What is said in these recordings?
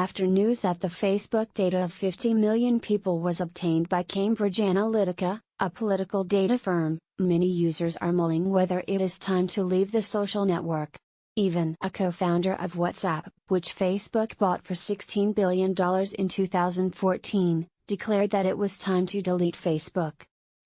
After news that the Facebook data of 50 million people was obtained by Cambridge Analytica, a political data firm, many users are mulling whether it is time to leave the social network. Even a co-founder of WhatsApp, which Facebook bought for $16 billion in 2014, declared that it was time to delete Facebook.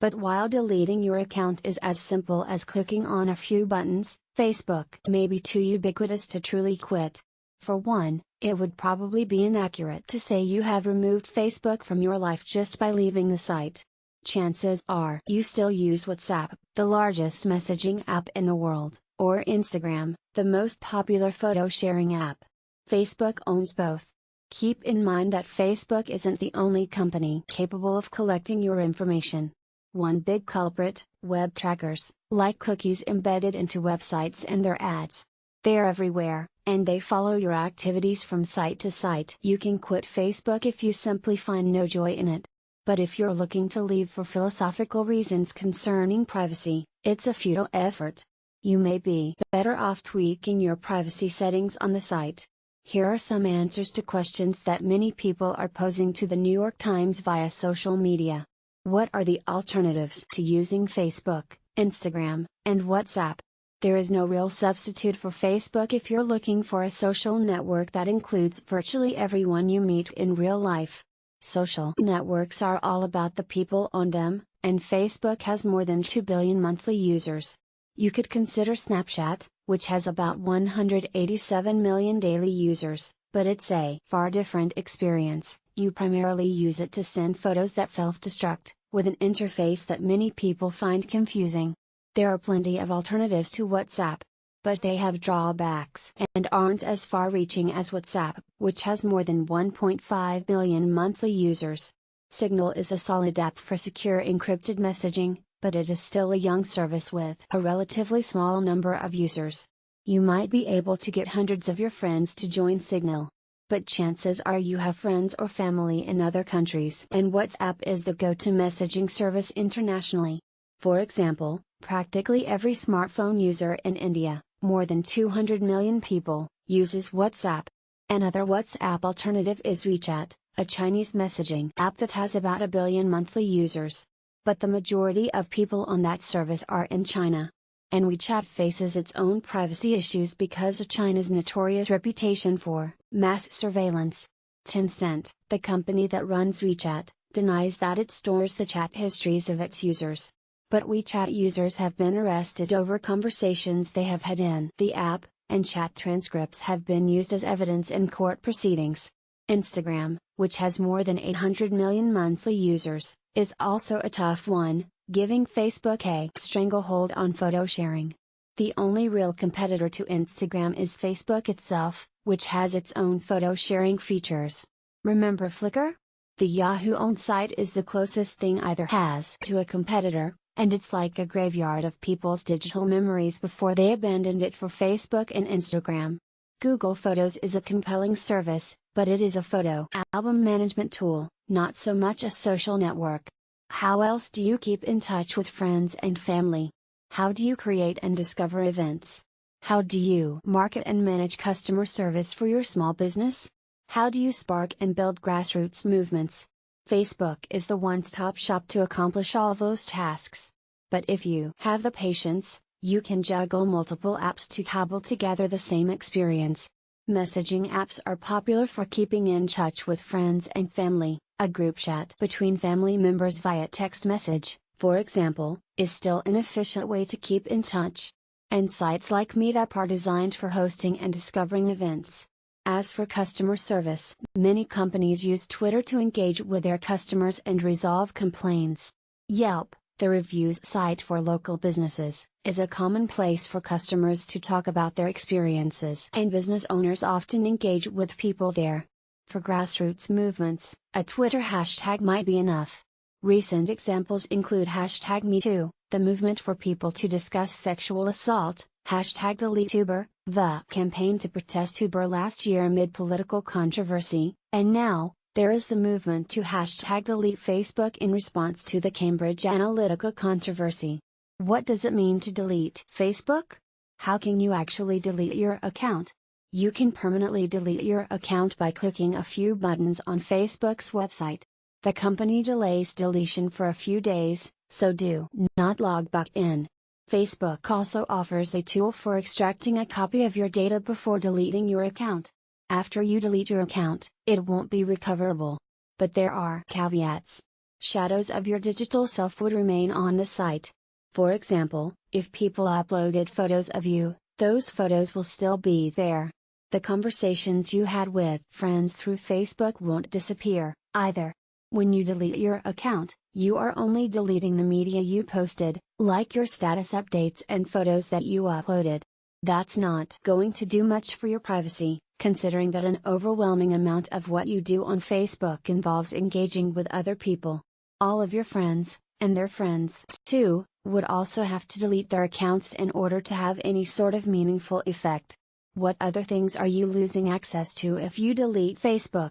But while deleting your account is as simple as clicking on a few buttons, Facebook may be too ubiquitous to truly quit. For one, it would probably be inaccurate to say you have removed Facebook from your life just by leaving the site. Chances are you still use WhatsApp, the largest messaging app in the world, or Instagram, the most popular photo sharing app. Facebook owns both. Keep in mind that Facebook isn't the only company capable of collecting your information. One big culprit, web trackers, like cookies embedded into websites and their ads. They're everywhere, and they follow your activities from site to site. You can quit Facebook if you simply find no joy in it. But if you're looking to leave for philosophical reasons concerning privacy, it's a futile effort. You may be better off tweaking your privacy settings on the site. Here are some answers to questions that many people are posing to the New York Times via social media. What are the alternatives to using Facebook, Instagram, and WhatsApp? There is no real substitute for Facebook if you're looking for a social network that includes virtually everyone you meet in real life. Social networks are all about the people on them, and Facebook has more than 2 billion monthly users. You could consider Snapchat, which has about 187 million daily users, but it's a far different experience. You primarily use it to send photos that self-destruct, with an interface that many people find confusing. There are plenty of alternatives to WhatsApp, but they have drawbacks and aren't as far-reaching as WhatsApp, which has more than 1.5 million monthly users. Signal is a solid app for secure encrypted messaging, but it is still a young service with a relatively small number of users. You might be able to get hundreds of your friends to join Signal, but chances are you have friends or family in other countries, and WhatsApp is the go-to messaging service internationally. For example, practically every smartphone user in India, more than 200 million people, uses WhatsApp. Another WhatsApp alternative is WeChat, a Chinese messaging app that has about 1 billion monthly users. But the majority of people on that service are in China. And WeChat faces its own privacy issues because of China's notorious reputation for mass surveillance. Tencent, the company that runs WeChat, denies that it stores the chat histories of its users. But WeChat users have been arrested over conversations they have had in the app, and chat transcripts have been used as evidence in court proceedings. Instagram, which has more than 800 million monthly users, is also a tough one, giving Facebook a stranglehold on photo sharing. The only real competitor to Instagram is Facebook itself, which has its own photo sharing features. Remember Flickr? The Yahoo-owned site is the closest thing either has to a competitor, and it's like a graveyard of people's digital memories before they abandoned it for Facebook and Instagram. Google Photos is a compelling service, but it is a photo album management tool, not so much a social network. How else do you keep in touch with friends and family? How do you create and discover events? How do you market and manage customer service for your small business? How do you spark and build grassroots movements? Facebook is the one-stop shop to accomplish all those tasks. But if you have the patience, you can juggle multiple apps to cobble together the same experience. Messaging apps are popular for keeping in touch with friends and family. A group chat between family members via text message, for example, is still an efficient way to keep in touch. And sites like Meetup are designed for hosting and discovering events. As for customer service, many companies use Twitter to engage with their customers and resolve complaints. Yelp, the reviews site for local businesses, is a common place for customers to talk about their experiences, and business owners often engage with people there. For grassroots movements, a Twitter hashtag might be enough. Recent examples include hashtag #MeToo, the movement for people to discuss sexual assault, hashtag #DeleteUber, the campaign to protest Uber last year amid political controversy, and now, there is the movement to hashtag delete Facebook in response to the Cambridge Analytica controversy. What does it mean to delete Facebook? How can you actually delete your account? You can permanently delete your account by clicking a few buttons on Facebook's website. The company delays deletion for a few days, so do not log back in. Facebook also offers a tool for extracting a copy of your data before deleting your account. After you delete your account, it won't be recoverable. But there are caveats. Shadows of your digital self would remain on the site. For example, if people uploaded photos of you, those photos will still be there. The conversations you had with friends through Facebook won't disappear, either. When you delete your account, you are only deleting the media you posted, like your status updates and photos that you uploaded. That's not going to do much for your privacy, considering that an overwhelming amount of what you do on Facebook involves engaging with other people. All of your friends, and their friends too, would also have to delete their accounts in order to have any sort of meaningful effect. What other things are you losing access to if you delete Facebook?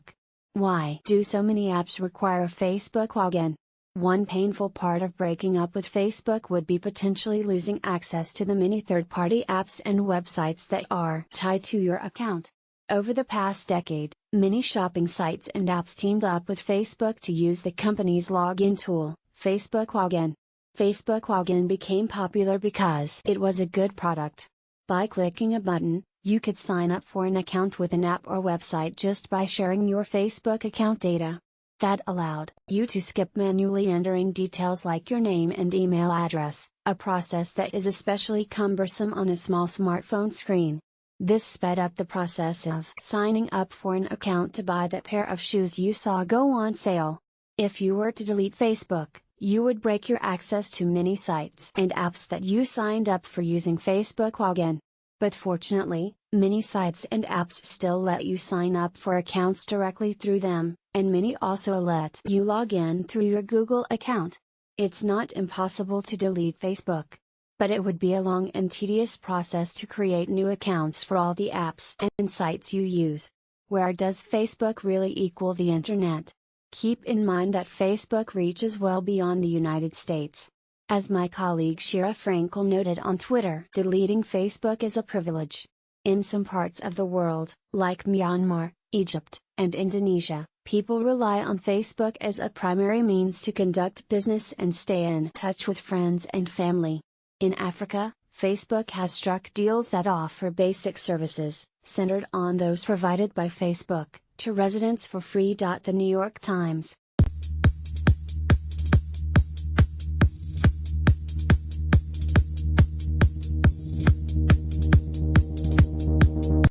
Why do so many apps require a Facebook login? One painful part of breaking up with Facebook would be potentially losing access to the many third-party apps and websites that are tied to your account. Over the past decade, many shopping sites and apps teamed up with Facebook to use the company's login tool, Facebook Login. Facebook Login became popular because it was a good product. By clicking a button, you could sign up for an account with an app or website just by sharing your Facebook account data. That allowed you to skip manually entering details like your name and email address, a process that is especially cumbersome on a small smartphone screen. This sped up the process of signing up for an account to buy that pair of shoes you saw go on sale. If you were to delete Facebook, you would break your access to many sites and apps that you signed up for using Facebook Login. But fortunately, many sites and apps still let you sign up for accounts directly through them, and many also let you log in through your Google account. It's not impossible to delete Facebook. But it would be a long and tedious process to create new accounts for all the apps and sites you use. Where does Facebook really equal the internet? Keep in mind that Facebook reaches well beyond the United States. As my colleague Shira Frankel noted on Twitter, deleting Facebook is a privilege. In some parts of the world, like Myanmar, Egypt, and Indonesia, people rely on Facebook as a primary means to conduct business and stay in touch with friends and family. In Africa, Facebook has struck deals that offer basic services, centered on those provided by Facebook, to residents for free. The New York Times,